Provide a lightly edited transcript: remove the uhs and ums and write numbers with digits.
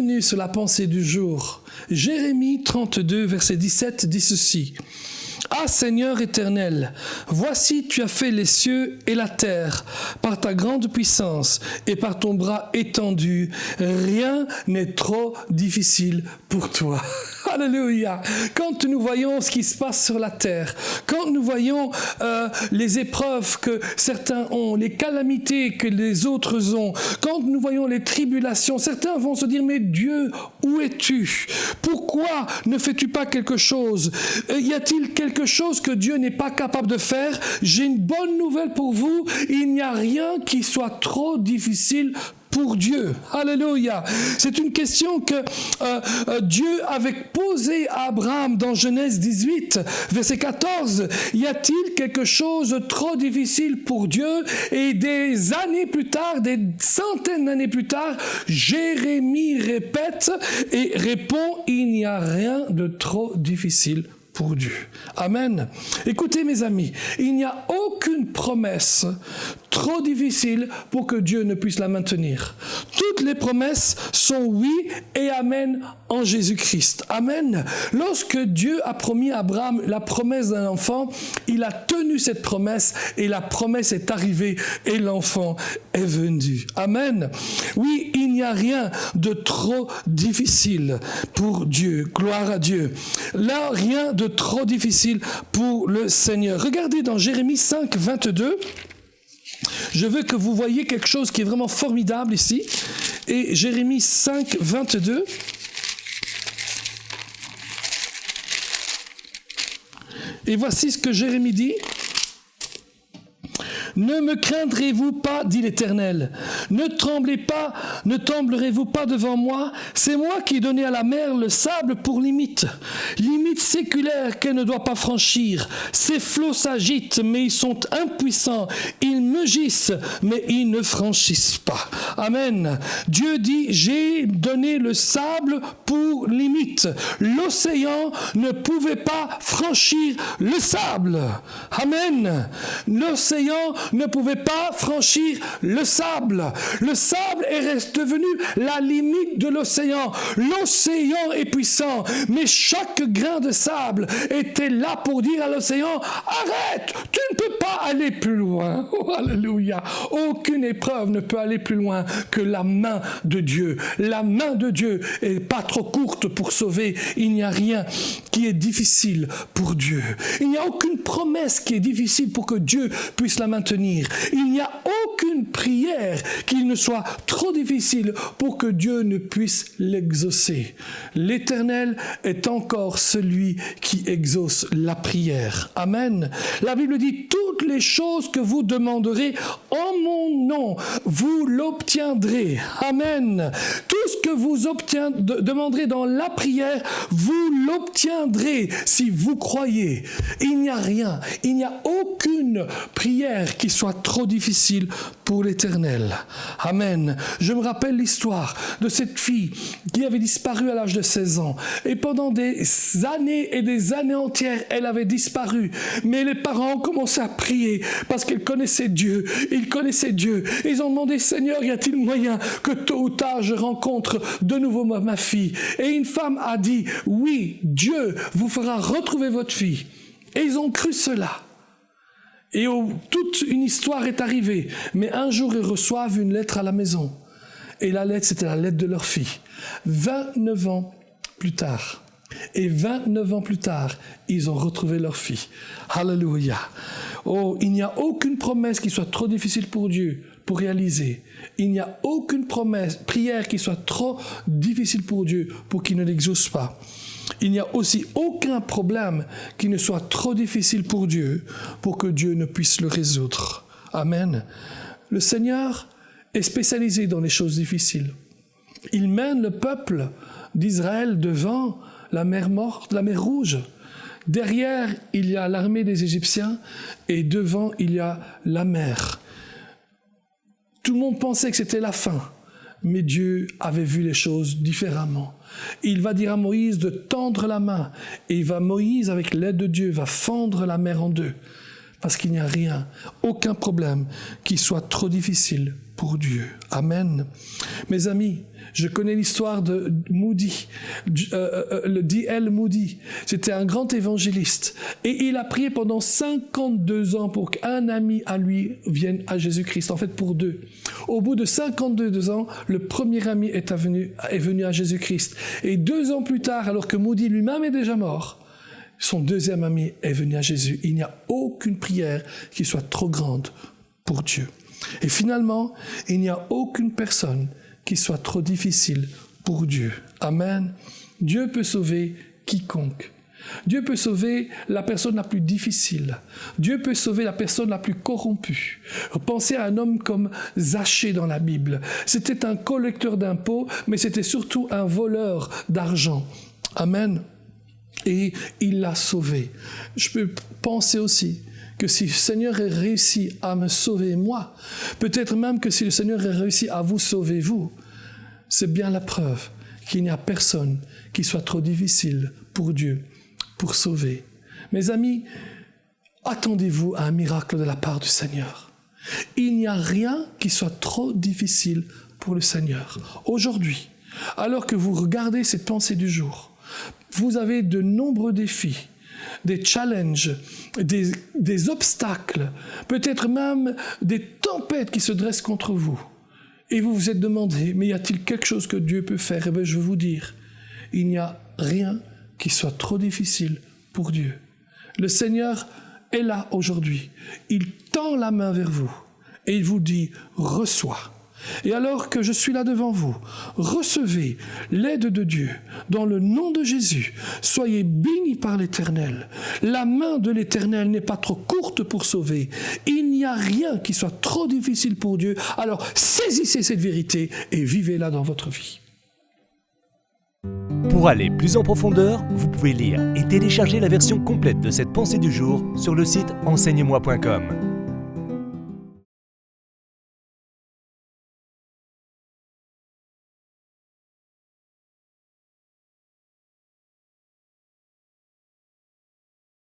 Bienvenue sur la pensée du jour. Jérémie 32, verset 17 dit ceci. « Ah Seigneur éternel, voici tu as fait les cieux et la terre par ta grande puissance et par ton bras étendu. Rien n'est trop difficile pour toi. » Alléluia. Quand nous voyons ce qui se passe sur la terre, quand nous voyons les épreuves que certains ont, les calamités que les autres ont, quand nous voyons les tribulations, certains vont se dire, mais Dieu, où es-tu? Pourquoi ne fais-tu pas quelque chose? Y a-t-il quelque chose que Dieu n'est pas capable de faire? J'ai une bonne nouvelle pour vous, il n'y a rien qui soit trop difficile pour Dieu. Alléluia. C'est une question que Dieu avait posée à Abraham dans Genèse 18, verset 14. Y a-t-il quelque chose de trop difficile pour Dieu? Et des années plus tard, des centaines d'années plus tard, Jérémie répète et répond, il n'y a rien de trop difficile pour Dieu. Amen. Écoutez mes amis, il n'y a aucune promesse trop difficile pour que Dieu ne puisse la maintenir. Toutes les promesses sont oui et amen en Jésus-Christ. Amen. Lorsque Dieu a promis à Abraham la promesse d'un enfant, il a tenu cette promesse et la promesse est arrivée et l'enfant est venu. Amen. Oui, il n'y a rien de trop difficile pour Dieu. Gloire à Dieu. Là, rien de trop difficile pour le Seigneur. Regardez dans Jérémie 5, 22. Je veux que vous voyez quelque chose qui est vraiment formidable ici. Et Jérémie 5, 22. Et voici ce que Jérémie dit. Ne me craindrez-vous pas, dit l'Éternel. Ne tremblerez-vous pas devant moi? C'est moi qui ai donné à la mer le sable pour limite séculaire qu'elle ne doit pas franchir. Ces flots s'agitent, mais ils sont impuissants. Ils mugissent, mais ils ne franchissent pas. Amen. Dieu dit, j'ai donné le sable pour limite. L'océan ne pouvait pas franchir le sable. Amen. L'océan ne pouvait pas franchir le sable. Le sable est devenu la limite de l'océan. L'océan est puissant, mais chaque grain de sable était là pour dire à l'océan, arrête, tu ne peux pas aller plus loin. Oh, alléluia. Aucune épreuve ne peut aller plus loin que la main de Dieu. La main de Dieu est pas trop courte pour sauver. Il n'y a rien qui est difficile pour Dieu. Il n'y a aucune promesse qui est difficile pour que Dieu puisse la maintenir. Il n'y a aucune prière qui ne soit trop difficile pour que Dieu ne puisse l'exaucer. L'Éternel est encore celui qui exauce la prière. Amen. La Bible dit, toutes les choses que vous demanderez en mon nom, vous l'obtiendrez. Amen. Tout ce que vous demanderez dans la prière, vous l'obtiendrez si vous croyez. Il n'y a rien, il n'y a aucune prière qui soit trop difficile pour l'Éternel. Amen. Je me rappelle l'histoire de cette fille qui avait disparu à l'âge de 16 ans. Et pendant des années et des années entières, elle avait disparu. Mais les parents ont commencé à prier parce qu'ils connaissaient Dieu. Ils connaissaient Dieu. Ils ont demandé, Seigneur, y a-t-il moyen que tôt ou tard je rencontre de nouveau ma fille? Et une femme a dit, oui, Dieu vous fera retrouver votre fille. Et ils ont cru cela. Et toute une histoire est arrivée. Mais un jour, ils reçoivent une lettre à la maison. Et la lettre, c'était la lettre de leur fille. 29 ans plus tard. Et 29 ans plus tard, ils ont retrouvé leur fille. Alléluia. Oh, il n'y a aucune promesse qui soit trop difficile pour Dieu pour réaliser. Il n'y a aucune prière qui soit trop difficile pour Dieu pour qu'il ne l'exauce pas. Il n'y a aussi aucun problème qui ne soit trop difficile pour Dieu pour que Dieu ne puisse le résoudre. Amen. Le Seigneur est spécialisé dans les choses difficiles. Il mène le peuple d'Israël devant la mer morte, la mer rouge. Derrière, il y a l'armée des Égyptiens et devant, il y a la mer. Tout le monde pensait que c'était la fin, mais Dieu avait vu les choses différemment. Il va dire à Moïse de tendre la main et Moïse, avec l'aide de Dieu, va fendre la mer en deux parce qu'il n'y a rien, aucun problème qui soit trop difficile pour Dieu. Amen. Mes amis, je connais l'histoire de Moody, le D.L. Moody. C'était un grand évangéliste. Et il a prié pendant 52 ans pour qu'un ami à lui vienne à Jésus-Christ. En fait, pour deux. Au bout de 52 ans, le premier ami est venu à Jésus-Christ. Et 2 ans plus tard, alors que Moody lui-même est déjà mort, son deuxième ami est venu à Jésus. Il n'y a aucune prière qui soit trop grande pour Dieu. Et finalement, il n'y a aucune personne qui soit trop difficile pour Dieu. Amen. Dieu peut sauver quiconque. Dieu peut sauver la personne la plus difficile. Dieu peut sauver la personne la plus corrompue. Pensez à un homme comme Zachée dans la Bible. C'était un collecteur d'impôts, mais c'était surtout un voleur d'argent. Amen. Et il l'a sauvé. Je peux penser aussi que si le Seigneur ait réussi à me sauver moi, peut-être même que si le Seigneur ait réussi à vous sauver vous, c'est bien la preuve qu'il n'y a personne qui soit trop difficile pour Dieu, pour sauver. Mes amis, attendez-vous à un miracle de la part du Seigneur. Il n'y a rien qui soit trop difficile pour le Seigneur. Aujourd'hui, alors que vous regardez cette pensée du jour, vous avez de nombreux défis, des challenges, des obstacles, peut-être même des tempêtes qui se dressent contre vous. Et vous vous êtes demandé, mais y a-t-il quelque chose que Dieu peut faire? Eh bien, je vais vous dire, il n'y a rien qui soit trop difficile pour Dieu. Le Seigneur est là aujourd'hui. Il tend la main vers vous et il vous dit, reçois. Et alors que je suis là devant vous, recevez l'aide de Dieu dans le nom de Jésus. Soyez bénis par l'Éternel. La main de l'Éternel n'est pas trop courte pour sauver. Il n'y a rien qui soit trop difficile pour Dieu. Alors saisissez cette vérité et vivez-la dans votre vie. Pour aller plus en profondeur, vous pouvez lire et télécharger la version complète de cette pensée du jour sur le site enseigne-moi.com.